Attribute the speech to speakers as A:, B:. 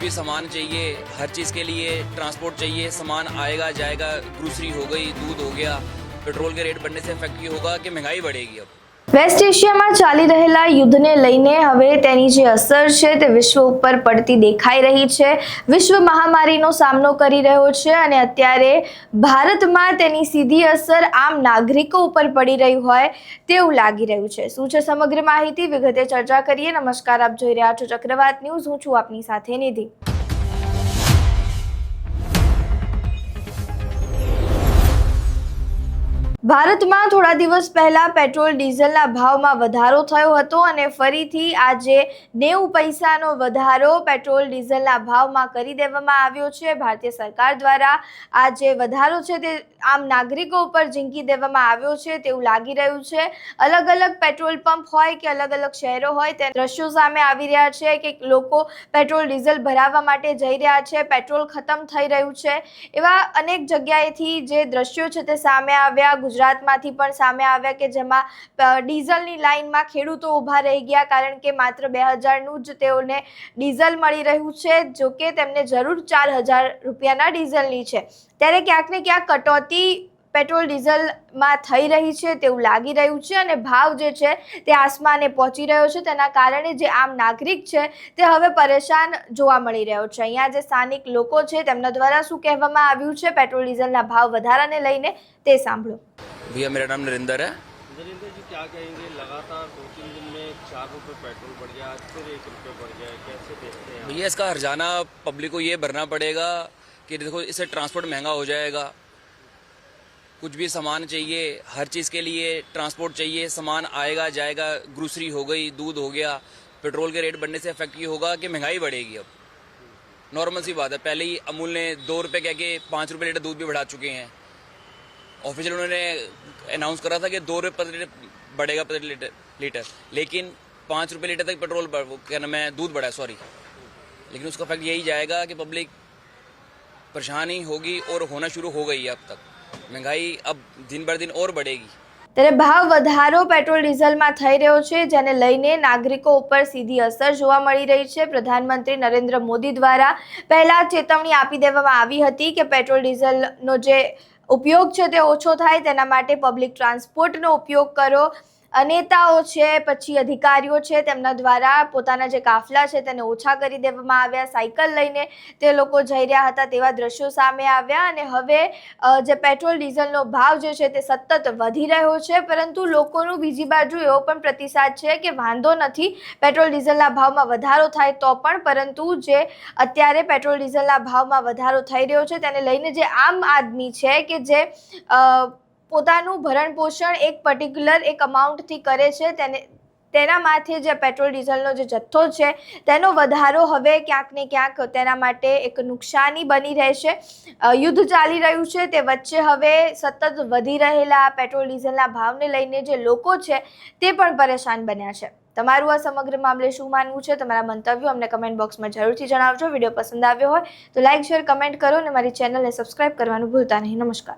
A: भी सामान चाहिए, हर चीज़ के लिए ट्रांसपोर्ट चाहिए, सामान आएगा जाएगा, ग्रोसरी हो गई, दूध हो गया, पेट्रोल के रेट बढ़ने से इफेक्ट ये होगा कि महंगाई बढ़ेगी। अब
B: વેસ્ટ એશિયામાં ચાલી રહેલા યુદ્ધને લઈને હવે તેની જે અસર છે તે વિશ્વ ઉપર પડતી દેખાઈ રહી છે। વિશ્વ મહામારીનો સામનો કરી રહ્યો છે અને અત્યારે ભારતમાં તેની સીધી અસર આમ નાગરિકો ઉપર પડી રહી હોય તેવું લાગી રહ્યું છે। શું છે સમગ્ર માહિતી વિગતે ચર્ચા કરીએ। નમસ્કાર, આપ જોઈ રહ્યા છો ચક્રવાત ન્યૂઝ। હું છું આપની સાથે નિધિ। ભારતમાં થોડા દિવસ પહેલા પેટ્રોલ ડીઝલના ભાવમાં વધારો થયો હતો અને ફરીથી આજે 90 પૈસાનો વધારો પેટ્રોલ ડીઝલના ભાવમાં કરી દેવામાં આવ્યો છે। ભારતીય સરકાર દ્વારા આ જે વધારો છે તે આમ નાગરિકો ઉપર ઝીંકી દેવામાં આવ્યો છે તેવું લાગી રહ્યું છે। અલગ અલગ પેટ્રોલ પંપ હોય કે અલગ અલગ શહેરો હોય તે દ્રશ્યો સામે આવી રહ્યા છે કે લોકો પેટ્રોલ ડીઝલ ભરાવવા માટે જઈ રહ્યા છે, પેટ્રોલ ખતમ થઈ રહ્યું છે। એવા અનેક જગ્યાએથી જે દ્રશ્યો છે તે સામે આવ્યા। ગુજરાતમાંથી પણ સામે આવ્યા કે જેમાં ડીઝલની લાઇનમાં ખેડૂતો ઊભા રહી ગયા કારણ કે માત્ર 2000નું જ તેઓને ડીઝલ મળી રહ્યું છે, જો કે તેમને જરૂર 4000 રૂપિયાના ડીઝલની છે। ત્યારે ક્યાંક ને ક્યાંક કટોતી પેટ્રોલ ડીઝલમાં થઈ રહી છે તેવું લાગી રહ્યું છે અને ભાવ જે છે તે આસમાને પહોંચી રહ્યો છે। તેના કારણે જે આમ નાગરિક છે તે હવે પરેશાન જોવા મળી રહ્યો છે। અહીંયા જે સ્થાનિક લોકો છે તેમના દ્વારા શું કહેવામાં આવ્યું છે પેટ્રોલ ડીઝલના ભાવ વધારાને લઈને તે સાંભળો।
A: भैया मेरा नाम नरेंद्र है।
C: नरेंद्र जी, क्या कहेंगे? लगातार 2-3 दिन में 4 रुपये पेट्रोल बढ़ गया, आज फिर 1 रुपये बढ़ गया, कैसे देखते हैं?
A: भैया इसका हर्जाना पब्लिक को ये भरना पड़ेगा कि देखो इससे ट्रांसपोर्ट महंगा हो जाएगा। कुछ भी सामान चाहिए, हर चीज़ के लिए ट्रांसपोर्ट चाहिए, सामान आएगा जाएगा, ग्रोसरी हो गई, दूध हो गया, पेट्रोल के रेट बढ़ने से इफेक्ट ये होगा कि महंगाई बढ़ेगी। अब नॉर्मल सी बात है, पहले ही अमूल ने 2 रुपये कह के 5 रुपये लीटर दूध भी बढ़ा चुके हैं। ऑफिशियल उन्होंने अनाउंस करा था कि 2 रुपये प्रति लीटर बढ़ेगा प्रति लीटर, लेकिन 5 रुपये लीटर तक पेट्रोल क्या नाम है दूध बढ़ा है, सॉरी। लेकिन उसका इफेक्ट यही जाएगा कि पब्लिक परेशान ही होगी और होना शुरू हो गई है। अब तक महंगाई अब दिन बर दिन और बढ़ेगी।
B: ત્યારે ભાવ વધારો પેટ્રોલ ડીઝલમાં થઈ રહ્યો છે જેને લઈને નાગરિકો ઉપર સીધી અસર જોવા મળી રહી છે। પ્રધાનમંત્રી નરેન્દ્ર મોદી દ્વારા પહેલા ચેતવણી આપી દેવામાં આવી હતી કે પેટ્રોલ ડીઝલનો જે ઉપયોગ છે તે ઓછો થાય તેના માટે પબ્લિક ટ્રાન્સપોર્ટનો ઉપયોગ કરો। નેતાઓ છે પછી અધિકારીઓ છે તેમના દ્વારા પોતાના જે કાફલા છે તેને ઓછા કરી દેવામાં આવ્યા। સાયકલ લઈને તે લોકો જઈ રહ્યા હતા તેવા દ્રશ્યો સામે આવ્યા અને હવે જે પેટ્રોલ ડીઝલનો ભાવ જે છે તે સતત વધી રહ્યો છે, પરંતુ લોકોનું બીજી બાજુ એવો પણ પ્રતિસાદ છે કે વાંધો નથી પેટ્રોલ ડીઝલના ભાવમાં વધારો થાય તો પણ, પરંતુ જે અત્યારે પેટ્રોલ ડીઝલના ભાવમાં વધારો થઈ રહ્યો છે તેને લઈને જે આમ આદમી છે કે જે પોતાનું ભરણ પોષણ એક પર્ટિક્યુલર એક અમાઉન્ટથી કરે છે તેના માથે જે પેટ્રોલ ડીઝલનો જે જથ્થો છે તેનો વધારો હવે ક્યાંક ને ક્યાંક તેના માટે એક નુકસાની બની રહેશે। યુદ્ધ ચાલી રહ્યું છે તે વચ્ચે હવે સતત વધી રહેલા પેટ્રોલ ડીઝલના ભાવને લઈને જે લોકો છે તે પણ પરેશાન બન્યા છે। તમારું આ સમગ્ર મામલે શું માનવું છે? તમારા મંતવ્યો અમને કમેન્ટ બોક્સમાં જરૂરથી જણાવજો। વિડીયો પસંદ આવ્યો હોય તો લાઇક, શેર, કમેન્ટ કરો અને મારી ચેનલને સબસ્ક્રાઇબ કરવાનું ભૂલતા નહીં। નમસ્કાર।